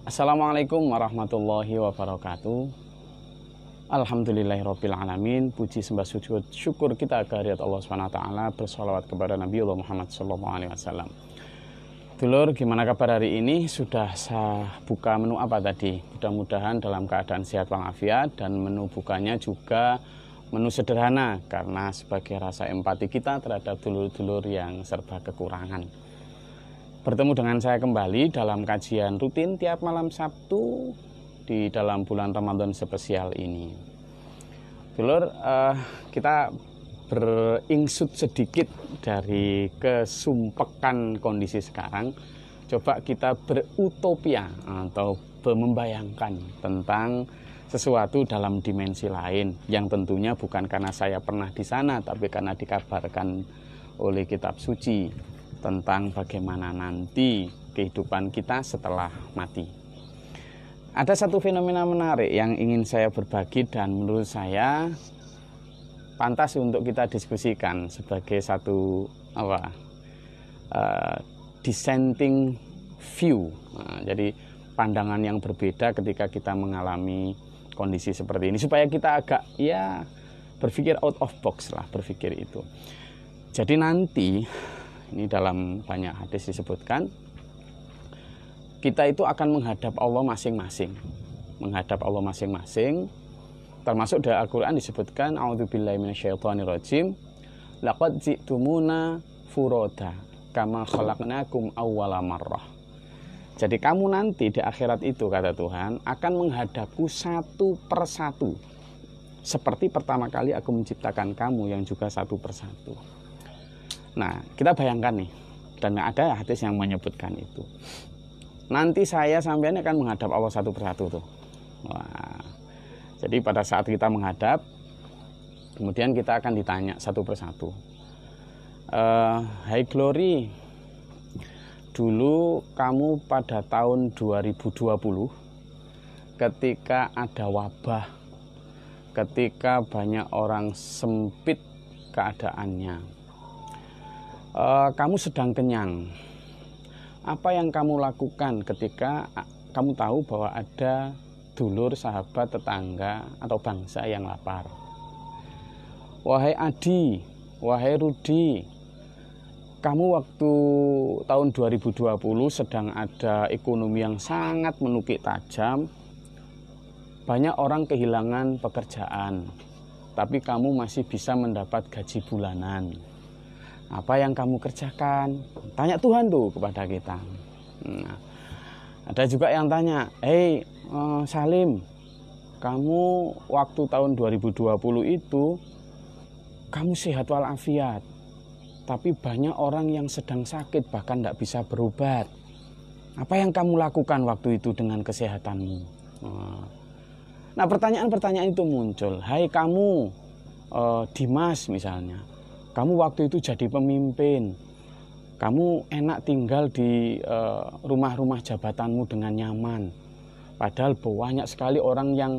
Assalamualaikum warahmatullahi wabarakatuh. Alhamdulillahirabbil alamin. Puji sembah sujud syukur kita kehadirat Allah Subhanahu wa taala, bersolawat kepada Nabi Allah Muhammad sallallahu alaihi wasallam. Dulur, gimana kabar hari ini? Sudah saya buka menu apa tadi? Mudah-mudahan dalam keadaan sehat walafiat, dan menu bukanya juga menu sederhana karena sebagai rasa empati kita terhadap dulur-dulur yang serba kekurangan. Bertemu dengan saya kembali dalam kajian rutin tiap malam Sabtu di dalam bulan Ramadan spesial ini. Dulur, kita beringsut sedikit dari kesumpekan kondisi sekarang. Coba kita berutopia atau membayangkan tentang sesuatu dalam dimensi lain yang tentunya bukan karena saya pernah di sana, tapi karena dikabarkan oleh kitab suci tentang bagaimana nanti kehidupan kita setelah mati. Ada satu fenomena menarik yang ingin saya berbagi dan menurut saya pantas untuk kita diskusikan sebagai satu dissenting view. Jadi pandangan yang berbeda ketika kita mengalami kondisi seperti ini, supaya kita agak berpikir out of box lah, berpikir itu. Jadi nanti ini dalam banyak hadis disebutkan, kita itu akan menghadap Allah masing-masing. Menghadap Allah masing-masing. Termasuk dari Al-Quran disebutkan, a'udzubillahi minasyaitonirrajim, laqad ji'tumuna furoda kama khalaqnakum awwala marrah. Jadi kamu nanti di akhirat itu, kata Tuhan, akan menghadapku satu persatu, seperti pertama kali aku menciptakan kamu yang juga satu persatu. Nah, kita bayangkan nih, dan ada hadis yang menyebutkan itu. Nanti saya sampean akan menghadap Allah satu persatu tuh. Wah. Jadi pada saat kita menghadap, kemudian kita akan ditanya satu persatu. Hai Glory, dulu kamu pada tahun 2020, ketika ada wabah, ketika banyak orang sempit keadaannya, kamu sedang kenyang. Apa yang kamu lakukan ketika kamu tahu bahwa ada dulur, sahabat, tetangga, atau bangsa yang lapar? Wahai Adi, wahai Rudi, kamu waktu tahun 2020 sedang ada ekonomi yang sangat menukik tajam. Banyak orang kehilangan pekerjaan, tapi kamu masih bisa mendapat gaji bulanan. Apa yang kamu kerjakan? Tanya Tuhan tuh kepada kita. Nah, ada juga yang tanya, hei Salim, kamu waktu tahun 2020 itu kamu sehat walafiat, tapi banyak orang yang sedang sakit bahkan tidak bisa berobat. Apa yang kamu lakukan waktu itu dengan kesehatanmu? Nah, pertanyaan-pertanyaan itu muncul. Hai kamu Dimas misalnya, kamu waktu itu jadi pemimpin, kamu enak tinggal di rumah-rumah jabatanmu dengan nyaman. Padahal banyak sekali orang yang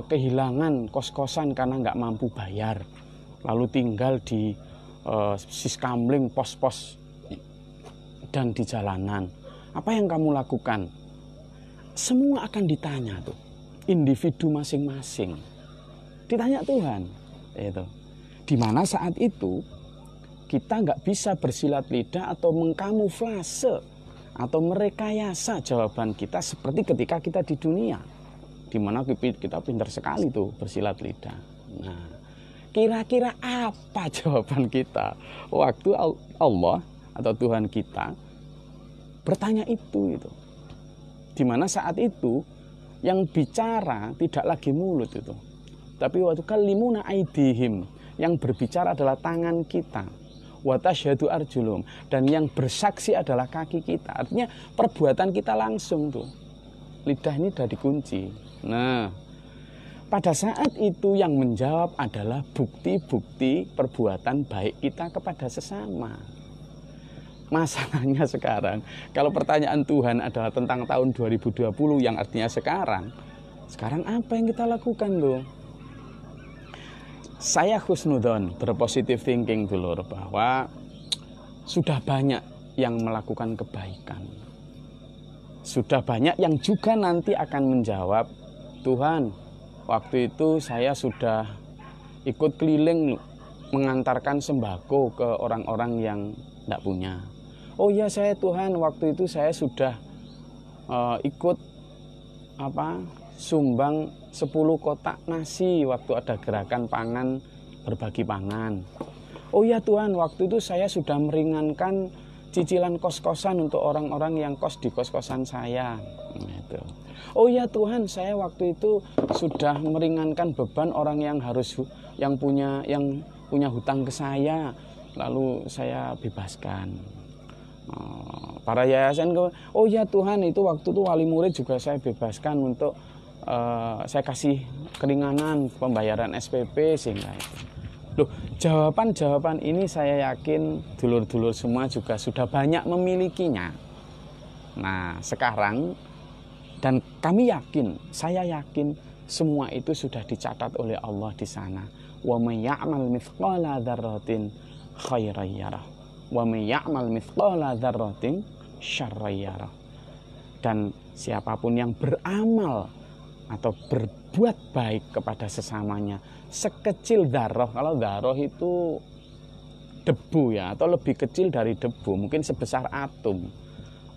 kehilangan kos-kosan karena nggak mampu bayar, lalu tinggal di siskamling, pos-pos, dan di jalanan. Apa yang kamu lakukan? Semua akan ditanya tuh, individu masing-masing. Ditanya Tuhan, itu. Di mana saat itu kita nggak bisa bersilat lidah atau mengkamuflase atau merekayasa jawaban kita seperti ketika kita di dunia, di mana kita pintar sekali tuh bersilat lidah. Nah, kira-kira apa jawaban kita waktu Allah atau Tuhan kita bertanya itu? Di mana saat itu yang bicara tidak lagi mulut itu, tapi waktu kalimuna aidihim, yang berbicara adalah tangan kita, wa tasyhadu arjulum, dan yang bersaksi adalah kaki kita. Artinya perbuatan kita langsung tuh. Lidah ini sudah dikunci. Nah, pada saat itu yang menjawab adalah bukti-bukti perbuatan baik kita kepada sesama. Masalahnya sekarang, kalau pertanyaan Tuhan adalah tentang tahun 2020 yang artinya sekarang apa yang kita lakukan tuh? Saya husnudon, berpositif thinking dulu, bahwa sudah banyak yang melakukan kebaikan. sudah banyak yang juga nanti akan menjawab, Tuhan, waktu itu saya sudah ikut keliling mengantarkan sembako ke orang-orang yang tidak punya. Oh ya saya Tuhan, waktu itu saya sudah ikut sumbang 10 kotak nasi waktu ada gerakan pangan, berbagi pangan. Oh ya Tuhan, waktu itu saya sudah meringankan cicilan kos-kosan untuk orang-orang yang kos di kos-kosan saya. Gitu. Oh ya Tuhan, saya waktu itu sudah meringankan beban orang yang punya hutang ke saya, lalu saya bebaskan. Para yayasan, oh ya Tuhan, itu waktu itu wali murid juga saya bebaskan untuk saya kasih keringanan pembayaran SPP sehingga itu. Loh, jawaban-jawaban ini saya yakin dulur-dulur semua juga sudah banyak memilikinya. Nah, sekarang dan kami yakin, saya yakin semua itu sudah dicatat oleh Allah di sana. Wa may ya'mal mithqala dzarratin khairan yarah. Wa may ya'mal mithqala dzarratin syarran yarah. Dan siapapun yang beramal atau berbuat baik kepada sesamanya sekecil dzarrah, kalau dzarrah itu debu ya, atau lebih kecil dari debu, mungkin sebesar atom.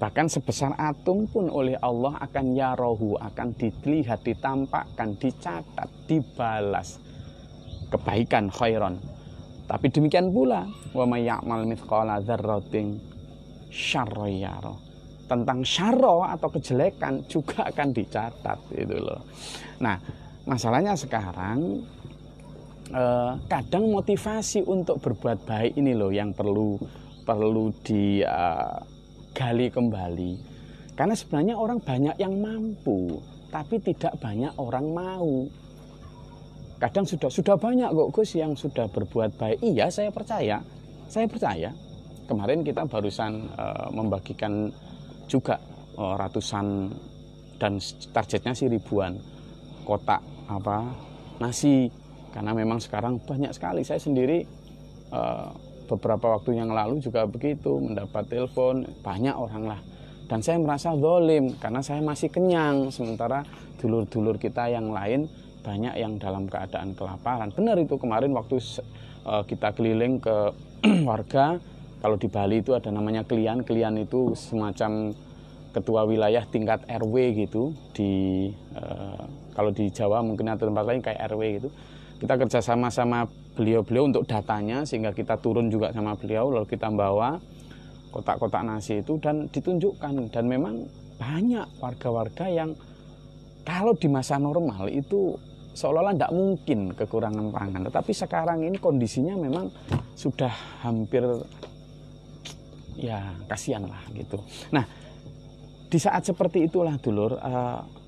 Bahkan sebesar atom pun oleh Allah akan yarahu, akan dilihat, ditampakkan, dicatat, dibalas kebaikan khairan. Tapi demikian pula wa may ya'mal mithqala dzarratin syarran yarah. Tentang syarra atau kejelekan juga akan dicatat itu loh. Nah, masalahnya sekarang kadang motivasi untuk berbuat baik ini loh yang perlu digali kembali. Karena sebenarnya orang banyak yang mampu, tapi tidak banyak orang mau. Kadang sudah banyak kok Gus yang sudah berbuat baik. Iya, saya percaya. Kemarin kita barusan membagikan juga ratusan dan targetnya sih ribuan kotak nasi, karena memang sekarang banyak sekali. Saya sendiri beberapa waktu yang lalu juga begitu, mendapat telepon banyak orang lah, dan saya merasa zalim karena saya masih kenyang, sementara dulur-dulur kita yang lain banyak yang dalam keadaan kelaparan. Benar itu, kemarin waktu kita keliling ke warga. Kalau di Bali itu ada namanya klian. Klian itu semacam ketua wilayah tingkat RW gitu. Kalau di Jawa mungkin ada tempat lain kayak RW gitu. Kita kerjasama sama beliau-beliau untuk datanya, sehingga kita turun juga sama beliau, lalu kita bawa kotak-kotak nasi itu dan ditunjukkan. Dan memang banyak warga-warga yang kalau di masa normal itu seolah-olah tidak mungkin kekurangan pangan. Tetapi sekarang ini kondisinya memang sudah hampir, ya kasihan lah gitu. Nah, di saat seperti itulah dulur,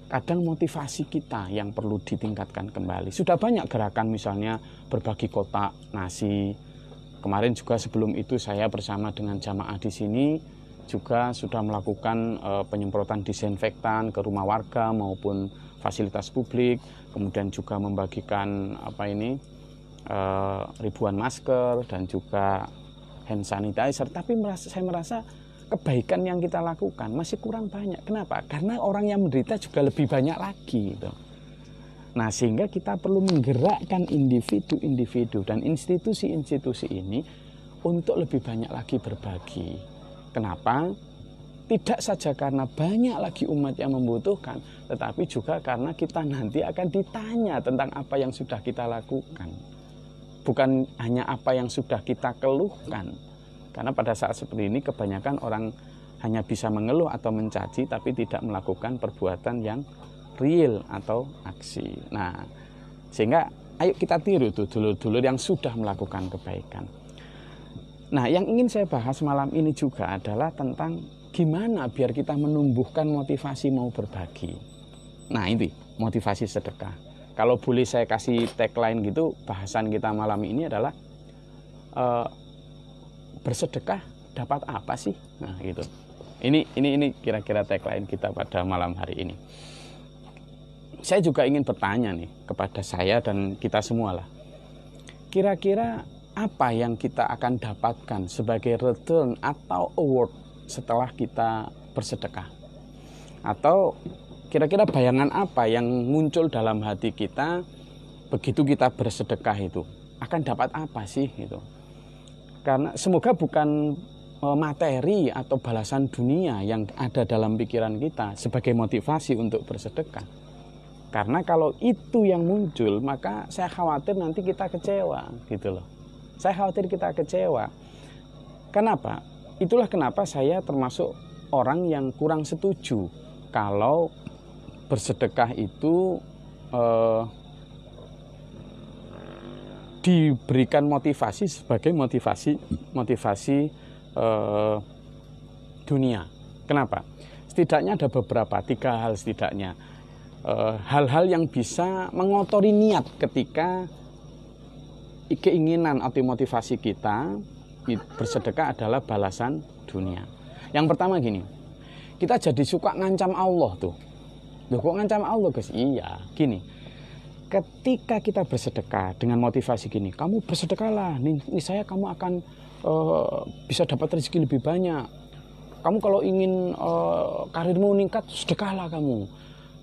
kadang motivasi kita yang perlu ditingkatkan kembali. Sudah banyak gerakan, misalnya berbagi kotak nasi. Kemarin juga sebelum itu saya bersama dengan jamaah di sini juga sudah melakukan penyemprotan disinfektan ke rumah warga maupun fasilitas publik. Kemudian juga membagikan ribuan masker dan juga hand sanitizer. Tapi saya merasa kebaikan yang kita lakukan masih kurang banyak. Kenapa? Karena orang yang menderita juga lebih banyak lagi gitu. Nah, sehingga kita perlu menggerakkan individu-individu dan institusi-institusi ini untuk lebih banyak lagi berbagi. Kenapa? Tidak saja karena banyak lagi umat yang membutuhkan, tetapi juga karena kita nanti akan ditanya tentang apa yang sudah kita lakukan. Bukan hanya apa yang sudah kita keluhkan. Karena pada saat seperti ini kebanyakan orang hanya bisa mengeluh atau mencaci, tapi tidak melakukan perbuatan yang real atau aksi. Nah, sehingga ayo kita tiru tuh dulur-dulur yang sudah melakukan kebaikan. Nah, yang ingin saya bahas malam ini juga adalah tentang gimana biar kita menumbuhkan motivasi mau berbagi. Nah, ini motivasi sedekah. Kalau boleh saya kasih tagline gitu, bahasan kita malam ini adalah bersedekah dapat apa sih? Nah, gitu. Ini kira-kira tagline kita pada malam hari ini. Saya juga ingin bertanya nih kepada saya dan kita semua lah. Kira-kira apa yang kita akan dapatkan sebagai return atau award setelah kita bersedekah? Atau kira-kira bayangan apa yang muncul dalam hati kita begitu kita bersedekah itu? Akan dapat apa sih gitu? Karena semoga bukan materi atau balasan dunia yang ada dalam pikiran kita sebagai motivasi untuk bersedekah. Karena kalau itu yang muncul, maka saya khawatir nanti kita kecewa gitu loh. Saya khawatir kita kecewa. Kenapa? Itulah kenapa saya termasuk orang yang kurang setuju kalau bersedekah itu diberikan motivasi sebagai motivasi dunia. Kenapa? Setidaknya ada beberapa, 3 hal setidaknya. Hal-hal yang bisa mengotori niat ketika keinginan atau motivasi kita bersedekah adalah balasan dunia. Yang pertama gini, kita jadi suka ngancam Allah tuh. Loh, kok ngancam Allah guys? Iya, gini. Ketika kita bersedekah dengan motivasi gini, kamu bersedekahlah, nih saya kamu akan bisa dapat rezeki lebih banyak. Kamu kalau ingin karirmu meningkat, sedekahlah kamu.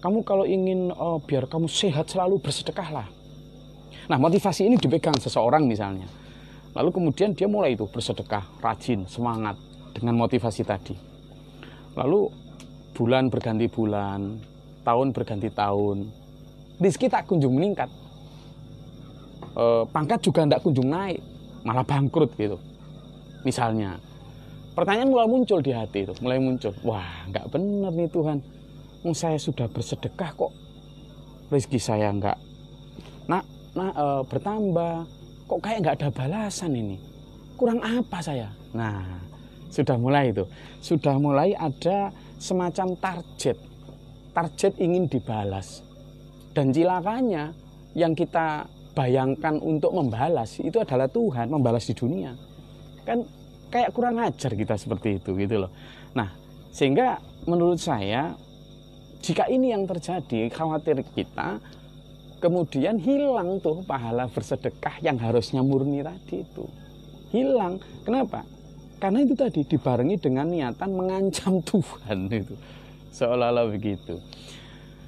Kamu kalau ingin biar kamu sehat selalu, bersedekahlah. Nah, motivasi ini dipegang seseorang misalnya. Lalu kemudian dia mulai itu bersedekah, rajin, semangat dengan motivasi tadi. Lalu bulan berganti bulan, tahun berganti tahun, rezeki tak kunjung meningkat, pangkat juga tidak kunjung naik, malah bangkrut gitu. Misalnya, pertanyaan mulai muncul di hati itu, mulai muncul, wah nggak benar nih Tuhan, saya sudah bersedekah kok rezeki saya nggak bertambah. Kok kayak nggak ada balasan ini, kurang apa saya? Nah, sudah mulai itu, sudah mulai ada semacam target ingin dibalas, dan cilakanya yang kita bayangkan untuk membalas itu adalah Tuhan, membalas di dunia. Kan kayak kurang ajar kita seperti itu gitu loh. Nah, sehingga menurut saya jika ini yang terjadi, khawatir kita kemudian hilang tuh pahala bersedekah yang harusnya murni tadi itu. Hilang. Kenapa? Karena itu tadi dibarengi dengan niatan mengancam Tuhan itu. Seolah-olah begitu.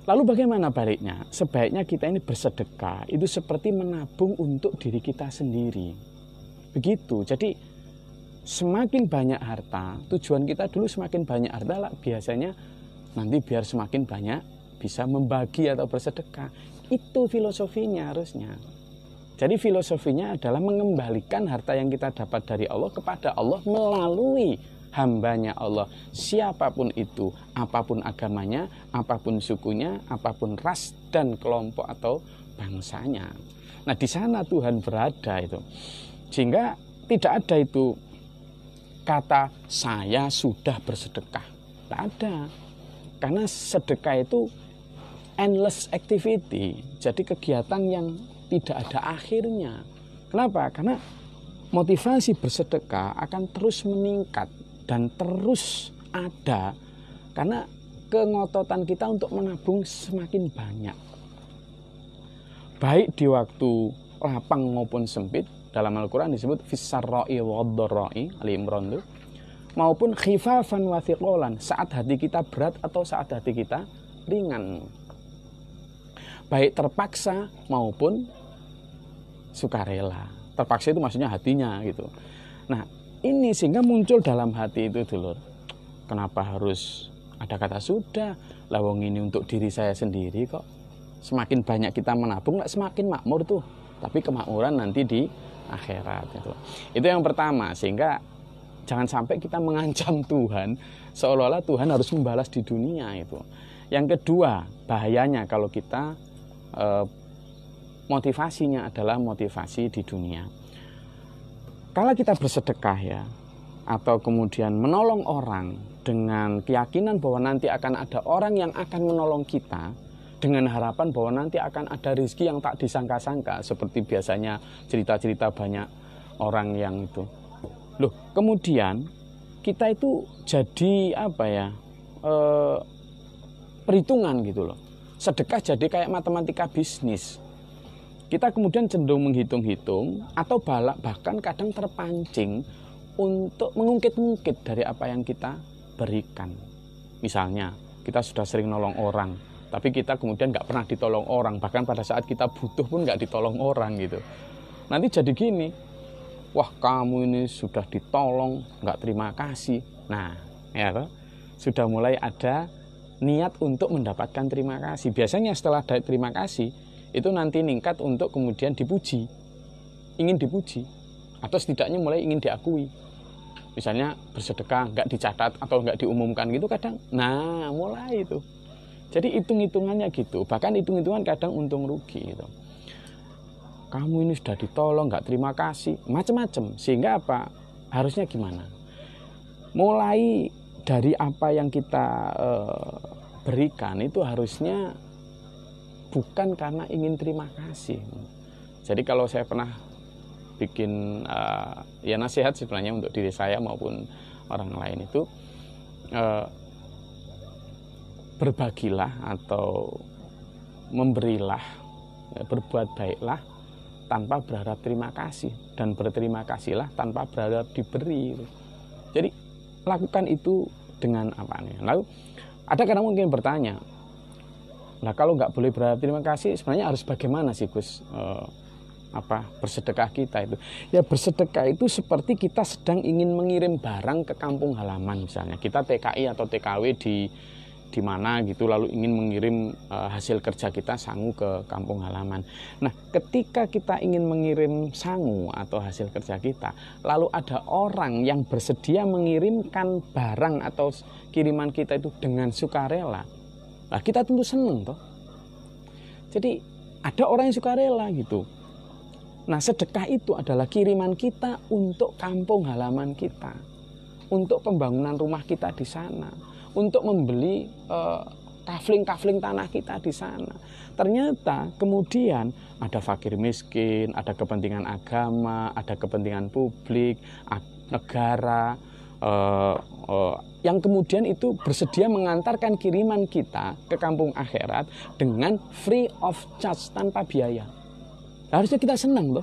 Lalu bagaimana baliknya? Sebaiknya kita ini bersedekah itu seperti menabung untuk diri kita sendiri. Begitu. Jadi semakin banyak harta, tujuan kita dulu semakin banyak harta lah, biasanya nanti biar semakin banyak bisa membagi atau bersedekah. Itu filosofinya harusnya. Jadi filosofinya adalah mengembalikan harta yang kita dapat dari Allah kepada Allah melalui hambanya Allah. Siapapun itu, apapun agamanya, apapun sukunya, apapun ras dan kelompok atau bangsanya. Nah, di sana Tuhan berada itu. Sehingga tidak ada itu kata saya sudah bersedekah. Tidak ada. Karena sedekah itu endless activity, jadi kegiatan yang tidak ada akhirnya. Kenapa? Karena motivasi bersedekah akan terus meningkat dan terus ada karena kengototan kita untuk menabung semakin banyak. Baik di waktu lapang maupun sempit, dalam Al-Quran disebut fis-sarra'i wad-dharra'i, Ali Imran itu, maupun khifafan wa thiqalan, saat hati kita berat atau saat hati kita ringan. Baik terpaksa maupun sukarela. Terpaksa itu maksudnya hatinya gitu. Nah, ini sehingga muncul dalam hati itu dulur. Kenapa harus ada kata sudah? Lawang ini untuk diri saya sendiri kok. Semakin banyak kita menabung, semakin makmur tuh. Tapi kemakmuran nanti di akhirat gitu. Itu yang pertama, sehingga jangan sampai kita mengancam Tuhan seolah-olah Tuhan harus membalas di dunia itu. Yang kedua, bahayanya kalau kita motivasinya adalah motivasi di dunia. Kalau kita bersedekah ya, atau kemudian menolong orang dengan keyakinan bahwa nanti akan ada orang yang akan menolong kita, dengan harapan bahwa nanti akan ada rezeki yang tak disangka-sangka, seperti biasanya cerita-cerita banyak orang yang itu. Loh, kemudian kita itu jadi apa ya? Perhitungan gitu loh. Sedekah jadi kayak matematika bisnis. Kita kemudian cenderung menghitung-hitung atau bahkan kadang terpancing untuk mengungkit-ungkit dari apa yang kita berikan. Misalnya, kita sudah sering nolong orang, tapi kita kemudian nggak pernah ditolong orang, bahkan pada saat kita butuh pun nggak ditolong orang gitu. Nanti jadi gini, wah kamu ini sudah ditolong nggak terima kasih. Nah ya toh, sudah mulai ada niat untuk mendapatkan terima kasih. Biasanya setelah ada terima kasih itu nanti ningkat untuk kemudian dipuji, ingin dipuji, atau setidaknya mulai ingin diakui. Misalnya bersedekah nggak dicatat atau nggak diumumkan gitu kadang, nah mulai itu. Jadi hitung-hitungannya gitu, bahkan hitung-hitungan kadang untung rugi gitu. Kamu ini sudah ditolong nggak terima kasih, macam-macam. Sehingga apa? Harusnya gimana? Mulai dari apa yang kita berikan itu harusnya bukan karena ingin terima kasih. Jadi kalau saya pernah bikin ya nasihat sebenarnya untuk diri saya maupun orang lain itu, berbagilah atau memberilah, berbuat baiklah tanpa berharap terima kasih, dan berterima kasihlah tanpa berharap diberi. Jadi lakukan itu dengan apa nih? Lalu ada kadang mungkin bertanya, nah kalau nggak boleh berharap terima kasih, sebenarnya harus bagaimana sih Gus? Bersedekah kita itu? Ya bersedekah itu seperti kita sedang ingin mengirim barang ke kampung halaman. Misalnya kita TKI atau TKW di mana gitu, lalu ingin mengirim hasil kerja kita sangu ke kampung halaman. Nah ketika kita ingin mengirim sangu atau hasil kerja kita, lalu ada orang yang bersedia mengirimkan barang atau kiriman kita itu dengan sukarela, nah kita tentu seneng toh. Jadi ada orang yang sukarela gitu. Nah sedekah itu adalah kiriman kita untuk kampung halaman kita, untuk pembangunan rumah kita di sana, untuk membeli kafling-kafling tanah kita di sana. Ternyata kemudian ada fakir miskin, ada kepentingan agama, ada kepentingan publik, negara, yang kemudian itu bersedia mengantarkan kiriman kita ke kampung akhirat dengan free of charge, tanpa biaya. Harusnya kita senang loh,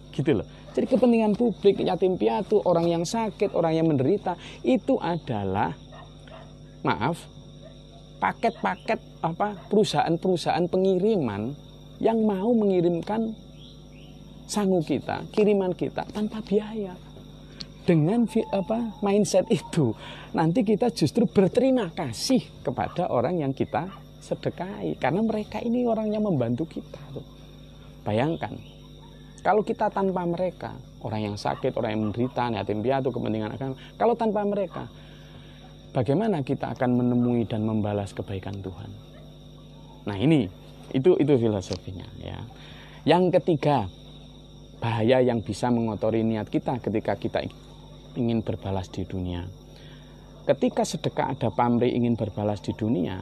gitu loh. Jadi kepentingan publik, yatim piatu, orang yang sakit, orang yang menderita, itu adalah paket-paket perusahaan-perusahaan pengiriman yang mau mengirimkan sangu kita, kiriman kita tanpa biaya. Dengan mindset itu, nanti kita justru berterima kasih kepada orang yang kita sedekahi, karena mereka ini orang yang membantu kita tuh. Bayangkan, kalau kita tanpa mereka, orang yang sakit, orang yang menderita, yatim piatu, kepentingan agama, kalau tanpa mereka, bagaimana kita akan menemui dan membalas kebaikan Tuhan? Nah itu filosofinya ya. Yang ketiga, bahaya yang bisa mengotori niat kita ketika kita ingin berbalas di dunia. Ketika sedekah ada pamrih ingin berbalas di dunia,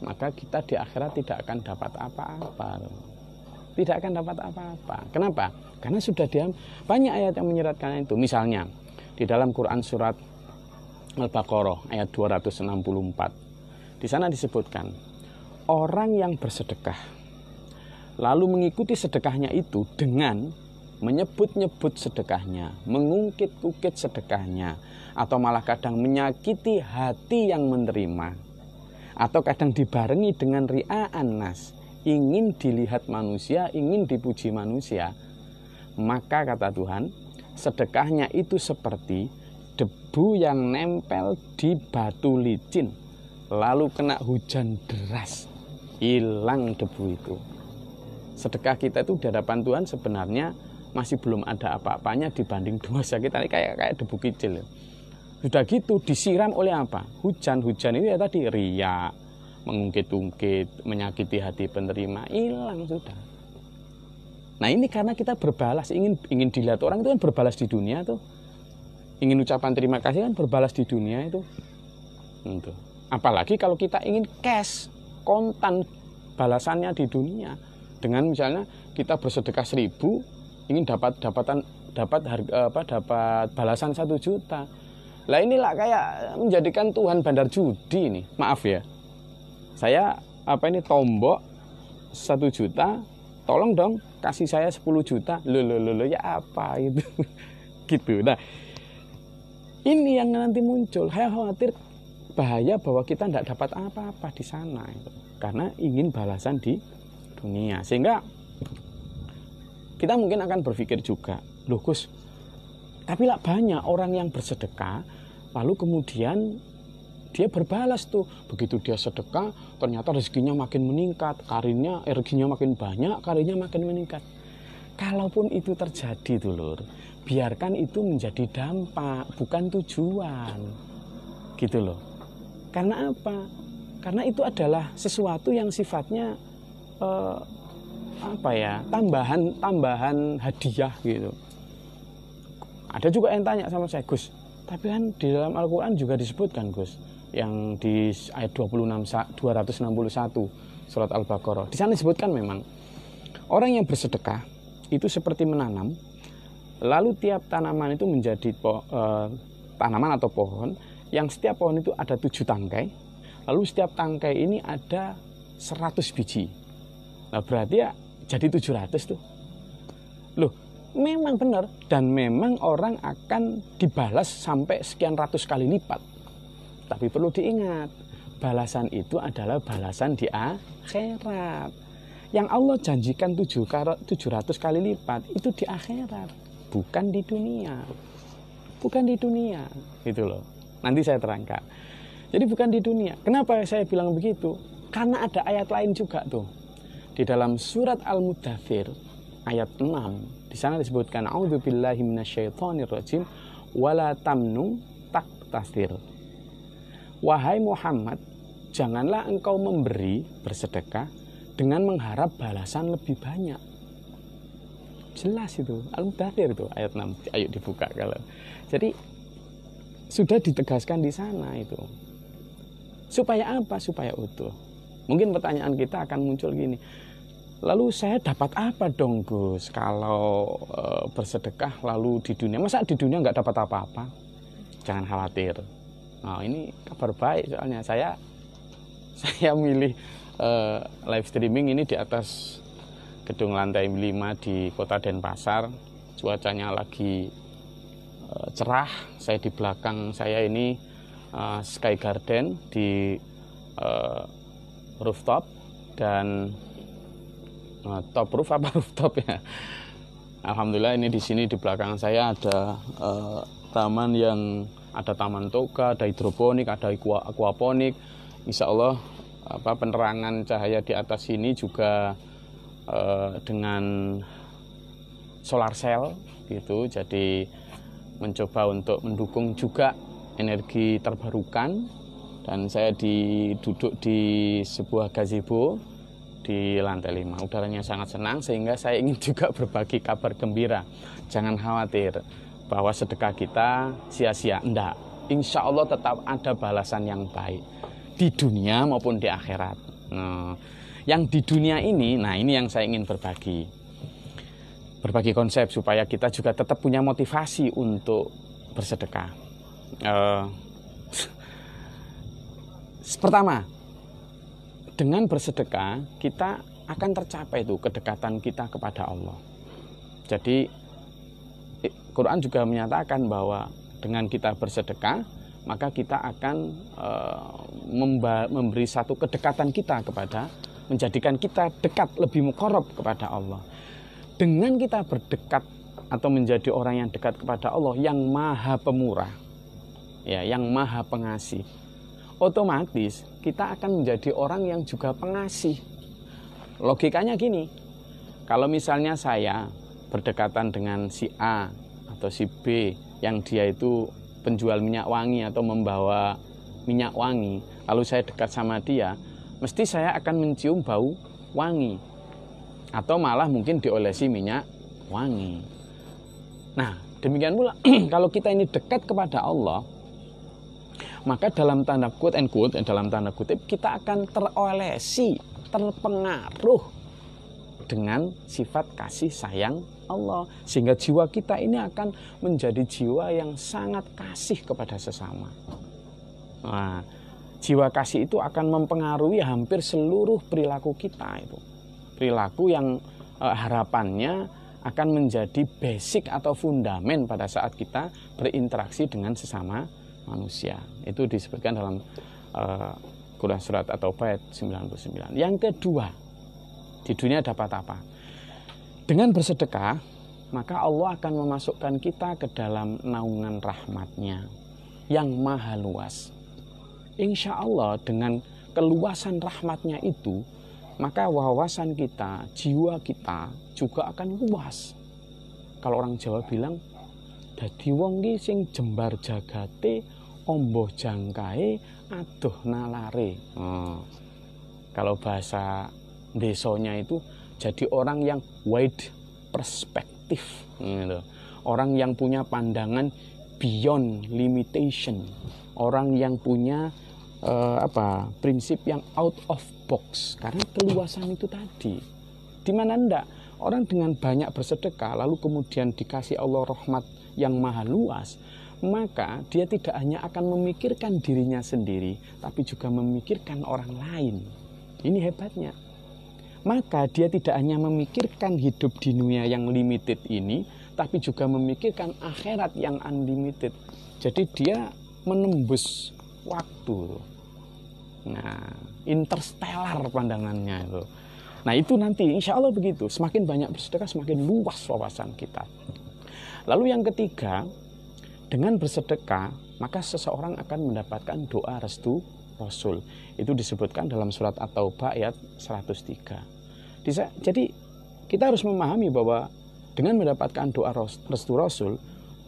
maka kita di akhirat tidak akan dapat apa-apa. Tidak akan dapat apa-apa. Kenapa? Karena sudah banyak ayat yang menyeratkan itu. Misalnya di dalam Quran surat Al-Baqarah ayat 264. Di sana disebutkan, orang yang bersedekah lalu mengikuti sedekahnya itu dengan menyebut-nyebut sedekahnya, mengungkit-ungkit sedekahnya, atau malah kadang menyakiti hati yang menerima, atau kadang dibarengi dengan ria'an nas, ingin dilihat manusia, ingin dipuji manusia, maka kata Tuhan, sedekahnya itu seperti debu yang nempel di batu licin, lalu kena hujan deras, hilang debu itu. Sedekah kita itu di hadapan Tuhan sebenarnya masih belum ada apa-apanya dibanding dosa kita, kayak debu kecil. Sudah gitu disiram oleh apa? Hujan-hujan itu ya tadi riya, mengungkit-ungkit, menyakiti hati penerima, hilang sudah. Nah ini karena kita berbalas, ingin dilihat orang itu kan berbalas di dunia tuh. Ingin ucapan terima kasih kan berbalas di dunia itu. Gitu. Apalagi kalau kita ingin cash, kontan balasannya di dunia. Dengan misalnya kita bersedekah 1.000, ingin dapat balasan 1 juta. Lah inilah kayak menjadikan Tuhan bandar judi nih. Maaf ya. Saya tombok 1 juta, tolong dong kasih saya 10 juta. Loh ya apa itu? Gitu. Nah, ini yang nanti muncul. Saya khawatir bahaya bahwa kita tidak dapat apa-apa di sana itu. Karena ingin balasan di dunia. Sehingga kita mungkin akan berpikir juga, loh Gus, tapi lah banyak orang yang bersedekah lalu kemudian dia berbalas tuh. Begitu dia sedekah ternyata rezekinya makin meningkat, rezekinya makin banyak, karirnya makin meningkat. Kalaupun itu terjadi dulur, biarkan itu menjadi dampak, bukan tujuan. Gitu loh. Karena apa? Karena itu adalah sesuatu yang sifatnya tambahan hadiah gitu. Ada juga yang tanya sama saya, Gus, tapi kan di dalam Al-Quran juga disebutkan, Gus, yang di ayat 261 surat Al-Baqarah. Di sana disebutkan memang orang yang bersedekah itu seperti menanam, lalu tiap tanaman itu menjadi tanaman atau pohon, yang setiap pohon itu ada 7 tangkai, lalu setiap tangkai ini ada 100 biji. Nah berarti ya jadi 700 tuh. Loh, memang benar, dan memang orang akan dibalas sampai sekian ratus kali lipat. Tapi perlu diingat, balasan itu adalah balasan di akhirat. Yang Allah janjikan 700 kali lipat itu di akhirat, bukan di dunia. Bukan di dunia, gitu loh. Nanti saya terangkan. Jadi bukan di dunia. Kenapa saya bilang begitu? Karena ada ayat lain juga tuh. Di dalam surat Al-Muddathir ayat 6, di sana disebutkan a'udzubillahi minasyaitonirrajim wala tamnun taktasir. Wahai Muhammad, janganlah engkau memberi, bersedekah dengan mengharap balasan lebih banyak. Jelas itu Al-Muddathir itu ayat 6. Ayo dibuka kalau. Jadi sudah ditegaskan di sana itu. Supaya apa? Supaya utuh. Mungkin pertanyaan kita akan muncul gini, lalu saya dapat apa dong Gus kalau bersedekah lalu di dunia? Masa di dunia nggak dapat apa-apa? Jangan khawatir. Nah ini kabar baik, soalnya saya milih live streaming ini di atas gedung lantai 5 di kota Denpasar. Cuacanya lagi cerah. Saya di belakang saya ini Sky Garden di rooftop, dan top roof apa rooftop ya. Alhamdulillah ini di sini di belakang saya ada taman yang ada taman toga, ada hidroponik, ada aquaponik. Insya Allah penerangan cahaya di atas sini juga dengan solar cell gitu. Jadi mencoba untuk mendukung juga energi terbarukan. Dan saya duduk di sebuah gazebo di lantai 5. Udaranya sangat senang, sehingga saya ingin juga berbagi kabar gembira. Jangan khawatir bahwa sedekah kita sia-sia. Enggak, insya Allah tetap ada balasan yang baik di dunia maupun di akhirat. Nah, yang di dunia ini, nah ini yang saya ingin berbagi konsep supaya kita juga tetap punya motivasi untuk bersedekah. Pertama, dengan bersedekah kita akan tercapai itu kedekatan kita kepada Allah. Jadi Quran juga menyatakan bahwa dengan kita bersedekah maka kita akan memberi satu kedekatan kita menjadikan kita dekat, lebih muqarrab kepada Allah. Dengan kita berdekat atau menjadi orang yang dekat kepada Allah yang maha pemurah, ya, yang maha pengasih, otomatis kita akan menjadi orang yang juga pengasih. Logikanya gini, kalau misalnya saya berdekatan dengan si A atau si B yang dia itu penjual minyak wangi atau membawa minyak wangi, lalu saya dekat sama dia, mesti saya akan mencium bau wangi atau malah mungkin diolesi minyak wangi. Nah, demikian pula kalau kita ini dekat kepada Allah, maka dalam tanda kutip kita akan terolesi, terpengaruh dengan sifat kasih sayang Allah, sehingga jiwa kita ini akan menjadi jiwa yang sangat kasih kepada sesama. Nah, jiwa kasih itu akan mempengaruhi hampir seluruh perilaku kita itu. Perilaku yang harapannya akan menjadi basic atau fundamen pada saat kita berinteraksi dengan sesama manusia. Itu disebutkan dalam Quran surat At-Taubah ayat 99. Yang kedua, di dunia dapat apa? Dengan bersedekah, maka Allah akan memasukkan kita ke dalam naungan rahmat-Nya yang maha luas. Insya Allah dengan keluasan rahmat-Nya itu, maka wawasan kita, jiwa kita juga akan luas. Kalau orang Jawa bilang, dadi wong ki sing jembar jagate, omboh jangkae, adoh nalare. Kalau bahasa desonya itu, jadi orang yang wide perspektif, gitu. Orang yang punya pandangan beyond limitation, orang yang punya prinsip yang out of box, karena keluasan itu tadi. Di mana ndak orang dengan banyak bersedekah lalu kemudian dikasih Allah rahmat yang maha luas, maka dia tidak hanya akan memikirkan dirinya sendiri, tapi juga memikirkan orang lain. Ini hebatnya. Maka dia tidak hanya memikirkan hidup di dunia yang limited ini, tapi juga memikirkan akhirat yang unlimited. Jadi dia menembus waktu. Nah, interstellar pandangannya itu. Nah, itu nanti insya Allah begitu. Semakin banyak bersedekah, semakin luas wawasan kita. Lalu yang ketiga, dengan bersedekah, maka seseorang akan mendapatkan doa restu Rasul. Itu disebutkan dalam surat At-Taubah ayat 103. Jadi kita harus memahami bahwa dengan mendapatkan doa restu Rasul,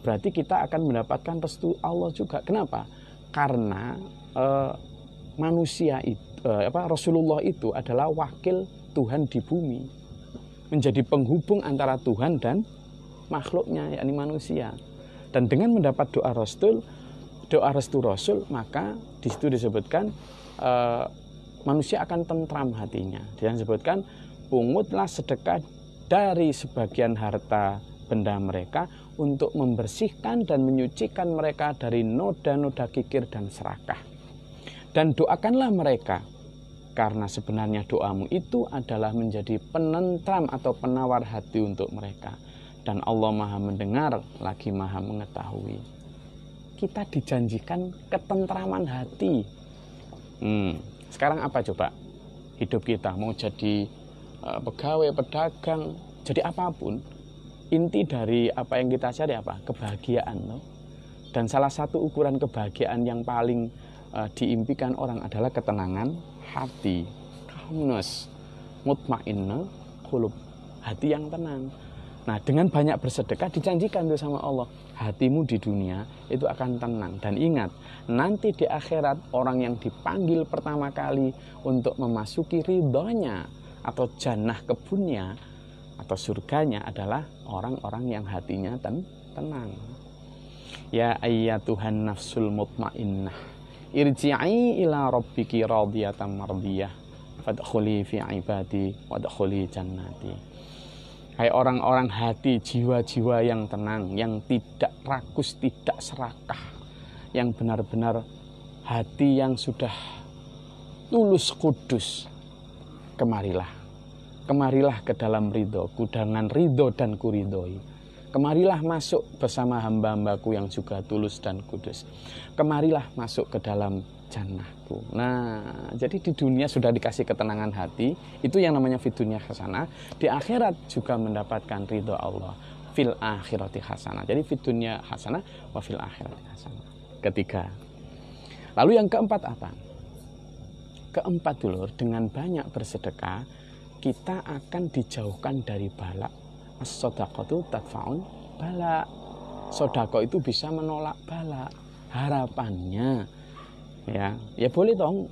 berarti kita akan mendapatkan restu Allah juga. Kenapa? Karena manusia itu, Rasulullah itu adalah wakil Tuhan di bumi, menjadi penghubung antara Tuhan dan makhluknya, yakni manusia. Dan dengan mendapat doa restu Rasul, maka di situ disebutkan manusia akan tentram hatinya. Dan disebutkan, pungutlah sedekah dari sebagian harta benda mereka untuk membersihkan dan menyucikan mereka dari noda-noda kikir dan serakah. Dan doakanlah mereka, karena sebenarnya doamu itu adalah menjadi penentram atau penawar hati untuk mereka. Dan Allah maha mendengar lagi maha mengetahui. Kita dijanjikan ketentraman hati. Sekarang apa coba? Hidup kita mau jadi pegawai, pedagang, jadi apapun, inti dari apa yang kita cari apa? Kebahagiaan. No? Dan salah satu ukuran kebahagiaan yang paling diimpikan orang adalah ketenangan hati, calmness, mutmainnah qulub, hati yang tenang. Nah, dengan banyak bersedekah dijanjikan itu sama Allah, hatimu di dunia itu akan tenang. Dan ingat, nanti di akhirat orang yang dipanggil pertama kali untuk memasuki ridhonya atau jannah kebunnya atau surganya adalah orang-orang yang hatinya tenang. Ya ayyatuhan nafsul mutmainnah, irji'i ila rabbiki radiyatan mardiyah, fadkhuli fi ibadi wadkhuli jannati. Hai orang-orang hati, jiwa-jiwa yang tenang, yang tidak rakus, tidak serakah, yang benar-benar hati yang sudah tulus kudus, kemarilah ke dalam ridhoku, dengan ridho dan kuridhoi. Kemarilah masuk bersama hamba-hambaku yang juga tulus dan kudus. Kemarilah masuk ke dalam jannahku. Nah, jadi di dunia sudah dikasih ketenangan hati, itu yang namanya fid dunya hasanah. Di akhirat juga mendapatkan ridho Allah. Fil akhirati hasanah. Jadi fid dunya hasanah wa fil akhirati hasanah. Ketiga. Lalu yang keempat apa? Keempat dulu, dengan banyak bersedekah kita akan dijauhkan dari bala. As-shadaqatu tadfa'un bala. Sedekah itu bisa menolak bala. Harapannya ya boleh dong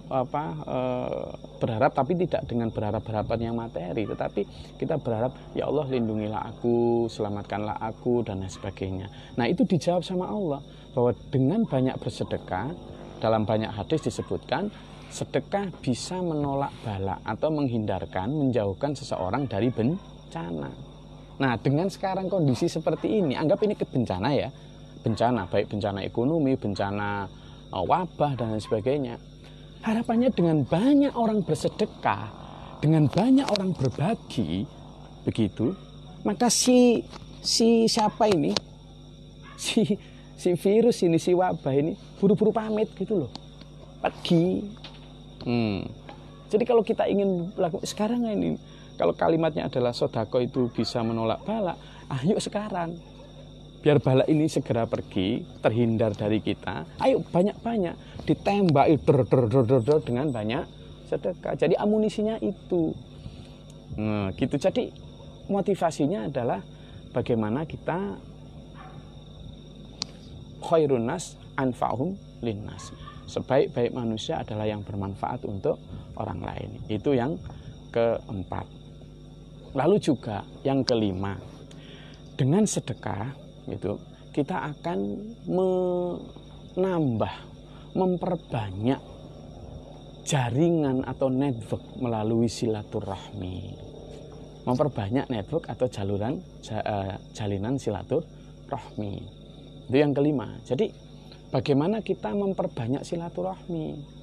berharap, tapi tidak dengan berharap-harapan yang materi, tetapi kita berharap ya Allah lindungilah aku, selamatkanlah aku dan lain sebagainya. Nah, itu dijawab sama Allah bahwa dengan banyak bersedekah, dalam banyak hadis disebutkan sedekah bisa menolak bala atau menghindarkan, menjauhkan seseorang dari bencana. Nah, dengan sekarang kondisi seperti ini, anggap ini bencana ya, bencana baik bencana ekonomi, bencana wabah dan lain sebagainya. Harapannya dengan banyak orang bersedekah, dengan banyak orang berbagi, begitu, maka si siapa ini, si virus ini, si wabah ini buru-buru pamit gitu loh, pergi. Jadi kalau kita ingin lakukan sekarang ini, kalau kalimatnya adalah sodako itu bisa menolak bala, ayo sekarang, biar bala ini segera pergi, terhindar dari kita. Ayo banyak-banyak ditembak dengan banyak sedekah. Jadi amunisinya itu. Nah, gitu. Jadi motivasinya adalah bagaimana kita khairun nas anfa'hum linnas. Sebaik-baik manusia adalah yang bermanfaat untuk orang lain. Itu yang keempat. Lalu juga yang kelima, dengan sedekah gitu, kita akan menambah, memperbanyak jaringan atau network melalui silaturahmi. Memperbanyak network atau jalinan silaturahmi. Itu yang kelima. Jadi bagaimana kita memperbanyak silaturahmi?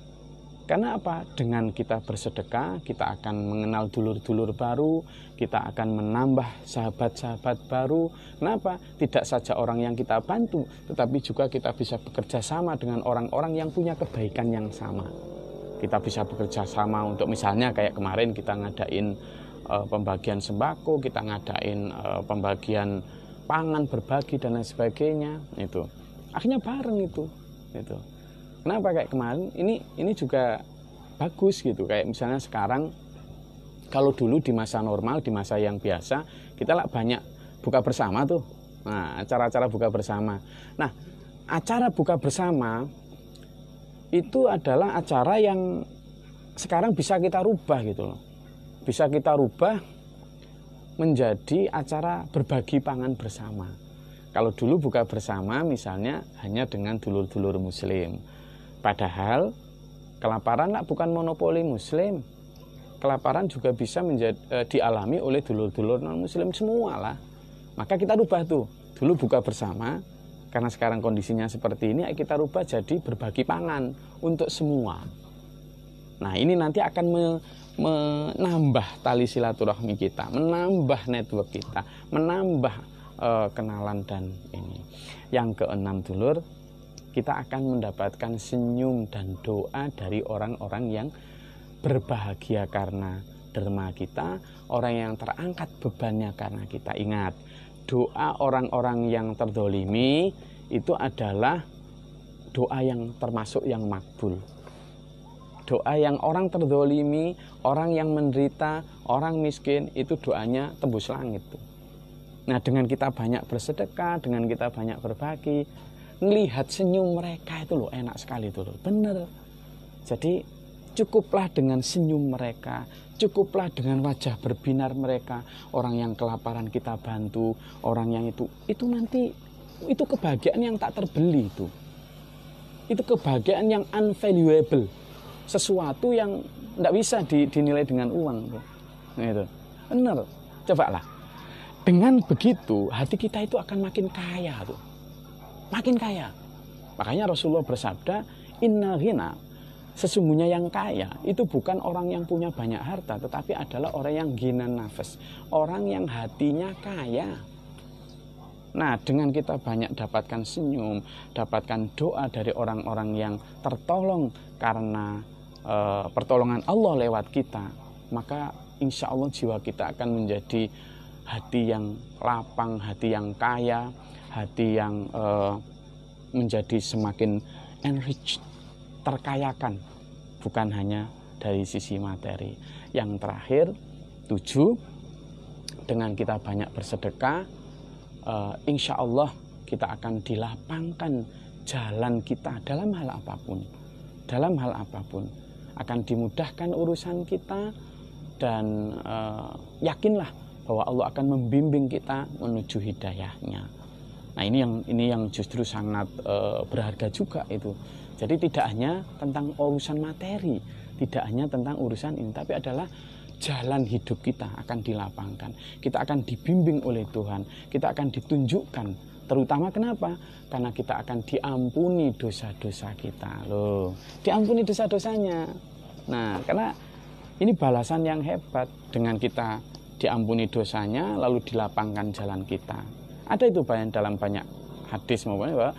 Karena apa? Dengan kita bersedekah, kita akan mengenal dulur-dulur baru, kita akan menambah sahabat-sahabat baru. Kenapa? Tidak saja orang yang kita bantu, tetapi juga kita bisa bekerja sama dengan orang-orang yang punya kebaikan yang sama. Kita bisa bekerja sama untuk misalnya kayak kemarin kita ngadain pembagian sembako, kita ngadain pembagian pangan, berbagi dan lain sebagainya. Itu akhirnya bareng itu. Kenapa kayak kemarin ini juga bagus gitu. Kayak misalnya sekarang, kalau dulu di masa normal, di masa yang biasa, kita lah banyak buka bersama tuh. Nah, acara-acara buka bersama. Nah, acara buka bersama itu adalah acara yang sekarang bisa kita rubah gitu loh. Bisa kita rubah menjadi acara berbagi pangan bersama. Kalau dulu buka bersama misalnya hanya dengan dulur-dulur muslim. Padahal kelaparan bukan monopoli muslim. Kelaparan juga bisa dialami oleh dulur-dulur non-muslim semua lah. Maka kita rubah tuh. Dulu buka bersama, karena sekarang kondisinya seperti ini, kita rubah jadi berbagi pangan untuk semua. Nah, ini nanti akan menambah tali silaturahmi kita, menambah network kita, menambah kenalan dan ini. Yang keenam dulur, kita akan mendapatkan senyum dan doa dari orang-orang yang berbahagia karena derma kita, orang yang terangkat bebannya karena kita. Ingat, doa orang-orang yang terdolimi itu adalah doa yang termasuk yang makbul. Doa yang orang terdolimi, orang yang menderita, orang miskin, itu doanya tembus langit tuh. Nah, dengan kita banyak bersedekah, dengan kita banyak berbagi, melihat senyum mereka itu loh enak sekali tuh loh. Bener. Jadi cukuplah dengan senyum mereka, cukuplah dengan wajah berbinar mereka. Orang yang kelaparan kita bantu, orang yang itu nanti itu kebahagiaan yang tak terbeli itu. Itu kebahagiaan yang unvaluable. Sesuatu yang tidak bisa dinilai dengan uang tuh. Nah, itu. Bener. Cobalah. Dengan begitu hati kita itu akan makin kaya tuh. Makin kaya. Makanya Rasulullah bersabda, innal ghina, sesungguhnya yang kaya itu bukan orang yang punya banyak harta, tetapi adalah orang yang ghinan nafas, orang yang hatinya kaya. Nah, dengan kita banyak dapatkan senyum, dapatkan doa dari orang-orang yang tertolong karena pertolongan Allah lewat kita, maka insya Allah jiwa kita akan menjadi hati yang lapang, hati yang kaya, hati yang menjadi semakin enriched, terkayakan, bukan hanya dari sisi materi. Yang terakhir, 7, dengan kita banyak bersedekah, insya Allah kita akan dilapangkan jalan kita dalam hal apapun. Dalam hal apapun akan dimudahkan urusan kita, dan yakinlah bahwa Allah akan membimbing kita menuju hidayahnya. Nah, ini yang justru sangat berharga juga itu. Jadi tidak hanya tentang urusan materi, tidak hanya tentang urusan ini, tapi adalah jalan hidup kita akan dilapangkan. Kita akan dibimbing oleh Tuhan, kita akan ditunjukkan. Terutama kenapa? Karena kita akan diampuni dosa-dosa kita. Loh, diampuni dosa-dosanya. Nah, karena ini balasan yang hebat. Dengan kita diampuni dosanya, lalu dilapangkan jalan kita. Ada itu dalam banyak hadis maupun bahwa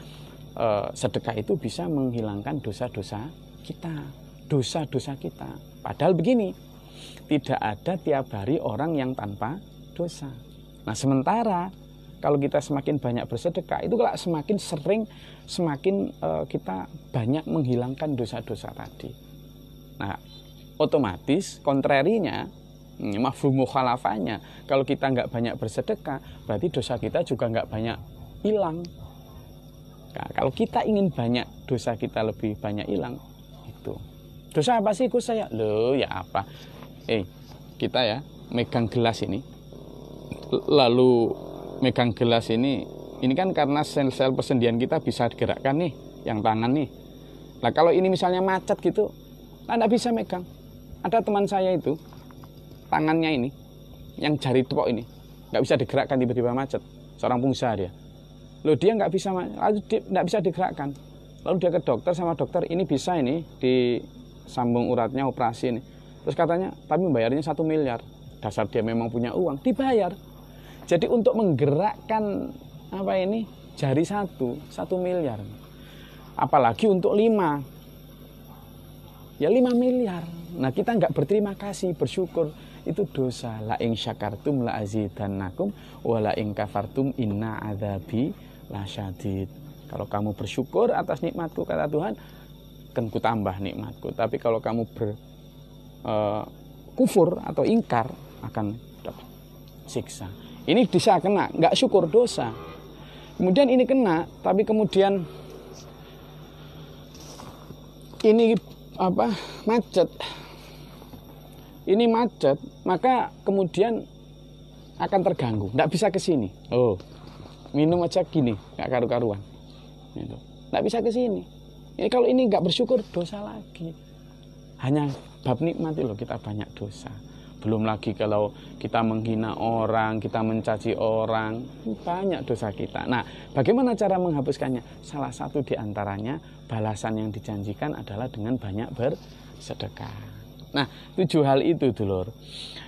sedekah itu bisa menghilangkan dosa-dosa kita. Padahal begini, tidak ada tiap hari orang yang tanpa dosa. Nah, sementara kalau kita semakin banyak bersedekah, itu kalau semakin sering, semakin kita banyak menghilangkan dosa-dosa tadi. Nah, otomatis kontrarinya, mafhum mukhalafahnya, kalau kita nggak banyak bersedekah, berarti dosa kita juga nggak banyak hilang. Nah, kalau kita ingin banyak dosa kita lebih banyak hilang, itu dosa apa sih Gus saya? Loh ya apa? Kita ya megang gelas ini, lalu megang gelas ini kan karena sel-sel persendian kita bisa digerakkan nih, yang tangan nih. Nah kalau ini misalnya macet gitu, nggak bisa megang. Ada teman saya itu, tangannya ini, yang jari tepok ini, nggak bisa digerakkan, tiba-tiba macet. Seorang pengusaha dia. Loh dia nggak bisa digerakkan. Lalu dia ke dokter, sama dokter, ini bisa ini disambung uratnya, operasi ini. Terus katanya, tapi membayarnya 1 miliar. Dasar dia memang punya uang, dibayar. Jadi untuk menggerakkan jari 1 miliar. Apalagi untuk 5. Ya 5 miliar. Nah kita nggak berterima kasih, bersyukur. Itu dosa. La ing syakartum la azidannakum wa la ing kafartum inna adzabi lasyadid. Kalau kamu bersyukur atas nikmatku, kata Tuhan, akan kutambah nikmatku. Tapi kalau kamu kufur atau ingkar, akan dapat siksa. Ini bisa kena, nggak syukur, dosa. Kemudian ini kena, tapi kemudian ini macet. Ini macet, maka kemudian akan terganggu, nggak bisa ke sini. Oh, minum aja gini, nggak karu-karuan. Gitu. Nggak bisa ke sini. Kalau ini nggak bersyukur, dosa lagi. Hanya bab nikmat loh kita banyak dosa. Belum lagi kalau kita menghina orang, kita mencaci orang, banyak dosa kita. Nah, bagaimana cara menghapuskannya? Salah satu di antaranya, balasan yang dijanjikan adalah dengan banyak bersedekah. Nah, 7 hal itu dulur,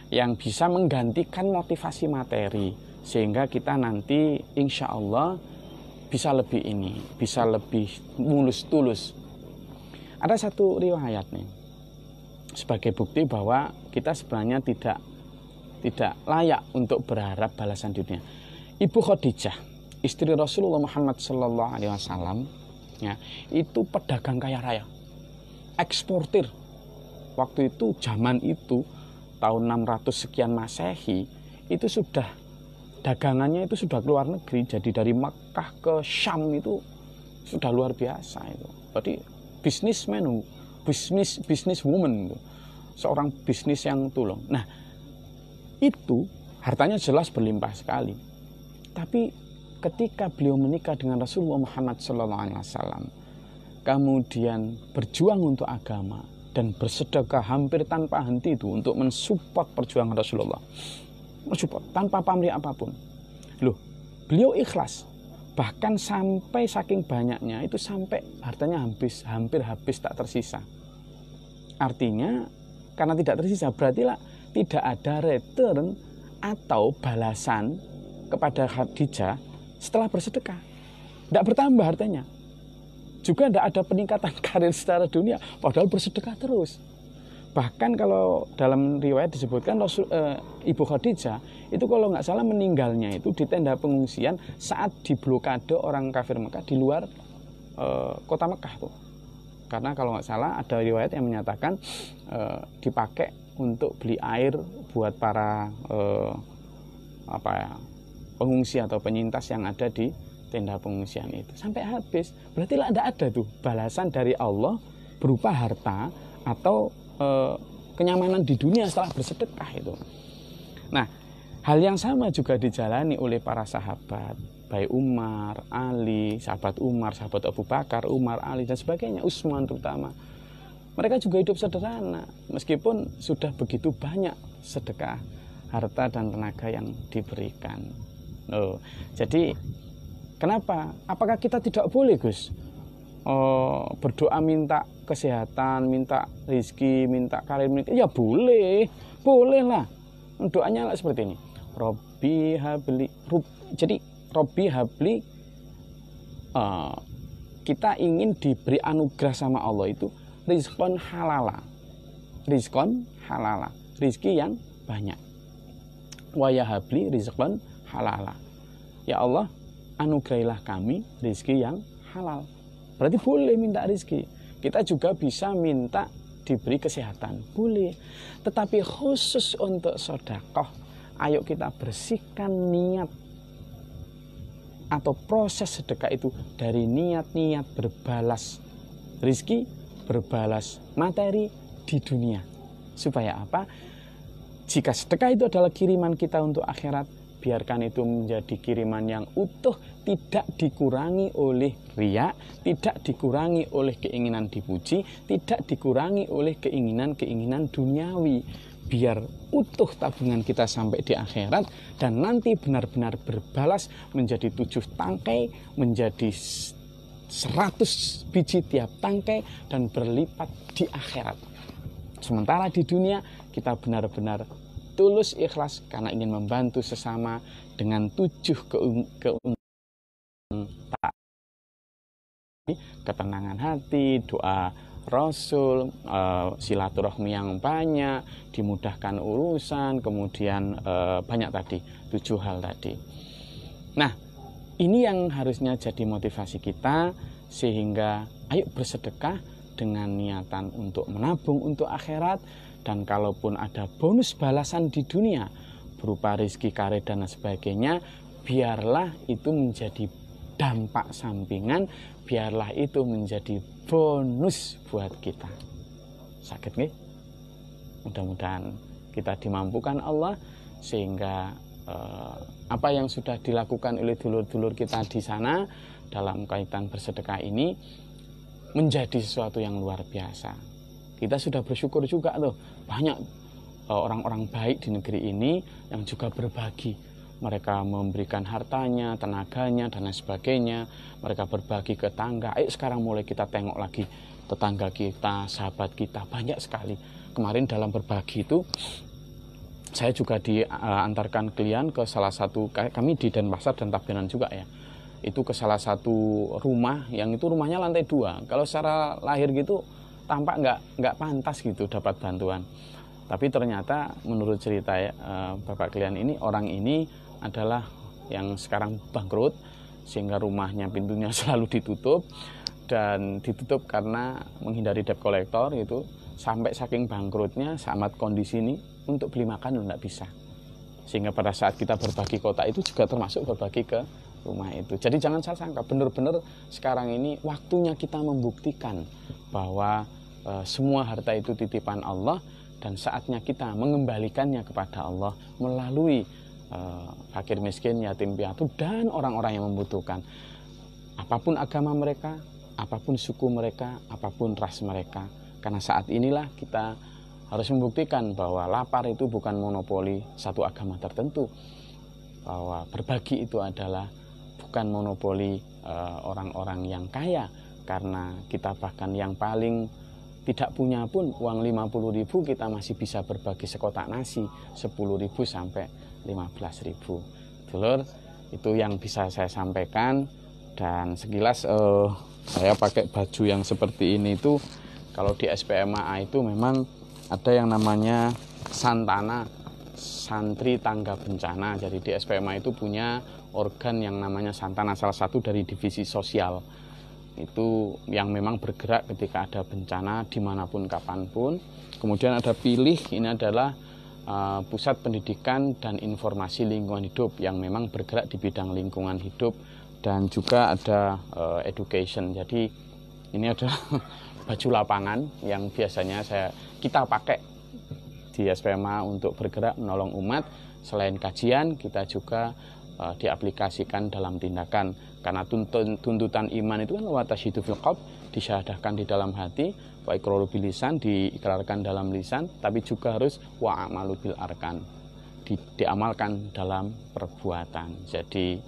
yang bisa menggantikan motivasi materi, sehingga kita nanti insya Allah bisa lebih mulus tulus. Ada satu riwayat nih, sebagai bukti bahwa kita sebenarnya tidak layak untuk berharap balasan dunia. Ibu Khadijah, istri Rasulullah Muhammad SAW, ya, itu pedagang kaya raya, eksportir. Waktu itu, zaman itu, tahun 600 sekian Masehi, itu sudah dagangannya itu sudah keluar negeri. Jadi dari Makkah ke Syam itu sudah luar biasa itu. Berarti businessman, business woman itu, seorang bisnis yang tulung. Nah, itu hartanya jelas berlimpah sekali. Tapi ketika beliau menikah dengan Rasulullah Muhammad SAW, kemudian berjuang untuk agama dan bersedekah hampir tanpa henti itu untuk mensupport perjuangan Rasulullah, mensupport tanpa pamrih apapun. Loh, beliau ikhlas. Bahkan sampai saking banyaknya itu sampai hartanya hampir habis, tak tersisa. Artinya karena tidak tersisa, berarti tidak ada return atau balasan kepada Khadijah setelah bersedekah. Tidak bertambah hartanya. Juga tidak ada peningkatan karir secara dunia, padahal bersedekah terus. Bahkan kalau dalam riwayat disebutkan Ibu Khadijah itu kalau nggak salah meninggalnya itu di tenda pengungsian saat diblokade orang kafir Mekah di luar kota Mekah tuh. Karena kalau nggak salah ada riwayat yang menyatakan dipakai untuk beli air buat para pengungsi atau penyintas yang ada di tenda pengungsian itu sampai habis. Berarti tidak ada tuh balasan dari Allah berupa harta atau kenyamanan di dunia setelah bersedekah itu. Nah, hal yang sama juga dijalani oleh para sahabat, baik Umar, Ali, sahabat Umar, sahabat Abu Bakar, Umar, Ali dan sebagainya, Utsman terutama. Mereka juga hidup sederhana meskipun sudah begitu banyak sedekah harta dan tenaga yang diberikan. Jadi kenapa? Apakah kita tidak boleh, Gus? Berdoa minta kesehatan, minta rezeki, minta karir, ya boleh lah. Doanya lah seperti ini. Robbi habli, jadi Robbi habli kita ingin diberi anugerah sama Allah itu rizqon halala. Rizqon halala, rizki yang banyak. Wa yahabli rizqon halala. Ya Allah, anugerahilah kami rizki yang halal. Berarti boleh minta rizki. Kita juga bisa minta diberi kesehatan, boleh. Tetapi khusus untuk sedekah, ayo kita bersihkan niat atau proses sedekah itu dari niat-niat berbalas rizki, berbalas materi di dunia. Supaya apa? Jika sedekah itu adalah kiriman kita untuk akhirat, biarkan itu menjadi kiriman yang utuh, tidak dikurangi oleh riya, tidak dikurangi oleh keinginan dipuji, tidak dikurangi oleh keinginan-keinginan duniawi. Biar utuh tabungan kita sampai di akhirat, dan nanti benar-benar berbalas menjadi 7 tangkai, menjadi 100 biji tiap tangkai, dan berlipat di akhirat. Sementara di dunia kita benar-benar tulus ikhlas karena ingin membantu sesama dengan 7 keuntungan, ketenangan hati, doa Rasul, silaturahmi yang banyak, dimudahkan urusan, kemudian banyak tadi, 7 hal tadi. Nah, ini yang harusnya jadi motivasi kita, sehingga ayo bersedekah dengan niatan untuk menabung untuk akhirat, dan kalaupun ada bonus balasan di dunia berupa rezeki, karir dan sebagainya, biarlah itu menjadi dampak sampingan, biarlah itu menjadi bonus buat kita. Sakit nggih? Mudah-mudahan kita dimampukan Allah sehingga apa yang sudah dilakukan oleh dulur-dulur kita di sana dalam kaitan bersedekah ini menjadi sesuatu yang luar biasa. Kita sudah bersyukur juga loh, banyak orang-orang baik di negeri ini yang juga berbagi. Mereka memberikan hartanya, tenaganya, dan lain sebagainya. Mereka berbagi ke tetangga. Ayo sekarang mulai kita tengok lagi tetangga kita, sahabat kita, banyak sekali. Kemarin dalam berbagi itu, saya juga diantarkan klien ke salah satu, kami di Denpasar dan Tabanan juga ya. Itu ke salah satu rumah, yang itu rumahnya lantai 2. Kalau secara lahir gitu, tampak nggak pantas gitu dapat bantuan. Tapi ternyata menurut cerita ya, bapak klien ini, orang ini adalah yang sekarang bangkrut, sehingga rumahnya pintunya selalu ditutup, dan ditutup karena menghindari debt collector itu, sampai saking bangkrutnya saat kondisi ini untuk beli makan nggak bisa. Sehingga pada saat kita berbagi kota itu juga termasuk berbagi ke rumah itu. Jadi jangan salah sangka, benar-benar sekarang ini waktunya kita membuktikan bahwa semua harta itu titipan Allah, dan saatnya kita mengembalikannya kepada Allah melalui fakir miskin, yatim piatu, dan orang-orang yang membutuhkan. Apapun agama mereka, apapun suku mereka, apapun ras mereka. Karena saat inilah kita harus membuktikan bahwa lapar itu bukan monopoli satu agama tertentu. Bahwa berbagi itu adalah bukan monopoli orang-orang yang kaya. Karena kita bahkan yang paling tidak punya pun uang 50.000 kita masih bisa berbagi sekotak nasi 10.000 sampai 15.000. Dulur, itu yang bisa saya sampaikan. Dan sekilas saya pakai baju yang seperti ini itu, kalau di SPMAA itu memang ada yang namanya Santana, Santri Tangga Bencana. Jadi di SPMA itu punya organ yang namanya Santana, salah satu dari divisi sosial. Itu yang memang bergerak ketika ada bencana dimanapun kapanpun. Kemudian ada Pilih, ini adalah pusat pendidikan dan informasi lingkungan hidup yang memang bergerak di bidang lingkungan hidup, dan juga ada education. Jadi ini adalah baju lapangan yang biasanya kita pakai di SPMA untuk bergerak menolong umat. Selain kajian, kita juga diaplikasikan dalam tindakan, karena tuntutan iman itu kan wa tasyidu fil qalb, disyahadahkan di dalam hati, wa iqraru bil lisan, diikrarkan dalam lisan, tapi juga harus wa amalu bil arkan, diamalkan dalam perbuatan. Jadi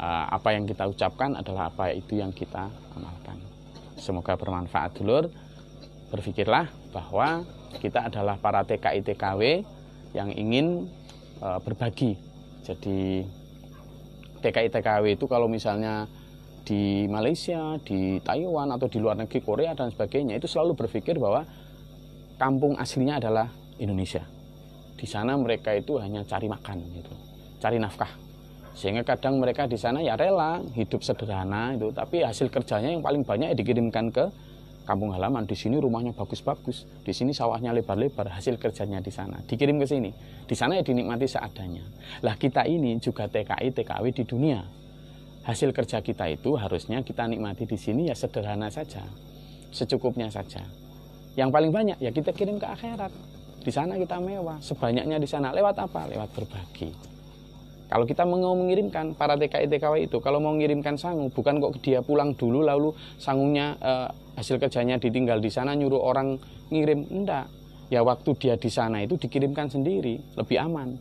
apa yang kita ucapkan adalah apa itu yang kita amalkan. Semoga bermanfaat dulur. Berpikirlah bahwa kita adalah para TKI TKW yang ingin berbagi. Jadi TKI TKW itu kalau misalnya di Malaysia, di Taiwan, atau di luar negeri, Korea dan sebagainya, itu selalu berpikir bahwa kampung aslinya adalah Indonesia. Di sana mereka itu hanya cari makan gitu, cari nafkah. Sehingga kadang mereka di sana ya rela hidup sederhana itu, tapi hasil kerjanya yang paling banyak dikirimkan ke kampung halaman. Di sini rumahnya bagus-bagus, di sini sawahnya lebar-lebar, hasil kerjanya di sana dikirim ke sini. Di sana ya dinikmati seadanya. Lah kita ini juga TKI, TKW di dunia. Hasil kerja kita itu harusnya kita nikmati di sini ya sederhana saja, secukupnya saja. Yang paling banyak ya kita kirim ke akhirat. Di sana kita mewah, sebanyaknya di sana. Lewat apa? Lewat berbagi. Kalau kita mau mengirimkan para TKI TKW itu, kalau mau mengirimkan sangu, bukan kok dia pulang dulu lalu sangunya hasil kerjanya ditinggal di sana nyuruh orang ngirim, enggak. Ya waktu dia di sana itu dikirimkan sendiri, lebih aman.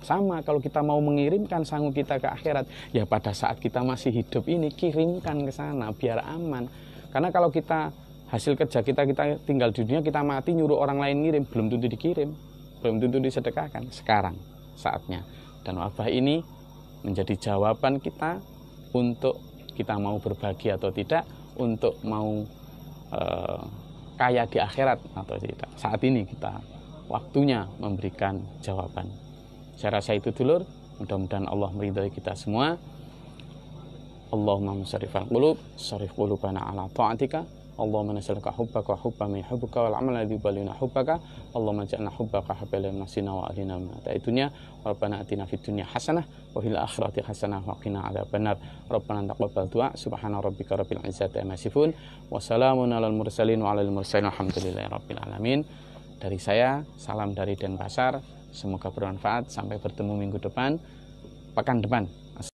Sama kalau kita mau mengirimkan sangu kita ke akhirat, ya pada saat kita masih hidup ini kirimkan ke sana biar aman. Karena kalau kita hasil kerja kita tinggal di dunia, kita mati nyuruh orang lain ngirim, belum tentu dikirim, belum tentu disedekahkan. Sekarang saatnya. Dan wabah ini menjadi jawaban kita untuk kita mau berbagi atau tidak, untuk mau kaya di akhirat atau tidak. Saat ini kita waktunya memberikan jawaban. Saya rasa itu dulur, mudah-mudahan Allah meridhai kita semua. Allahumma musarrifal qulub, sarrif qulubana ala ta'atika. Allahumma nas'aluka hubbaka wa hubba man yuhibbuka wal amala alladhi yuballighuna hubbaka. Allahumma ja'alna hubbaka habbalan nasina wa ahlina min ta'itunya. Rabbana atina fid dunya hasanah wa fil akhirati hasanah wa qina adzabannar. Rabbana taqabbal du'a. Subhana rabbika rabbil izzati amma yasifun wa salamun alal mursalin wa alal mursalin alhamdulillahi rabbil alamin. Dari saya, salam dari Denpasar. Semoga bermanfaat. Sampai bertemu minggu depan, pekan depan.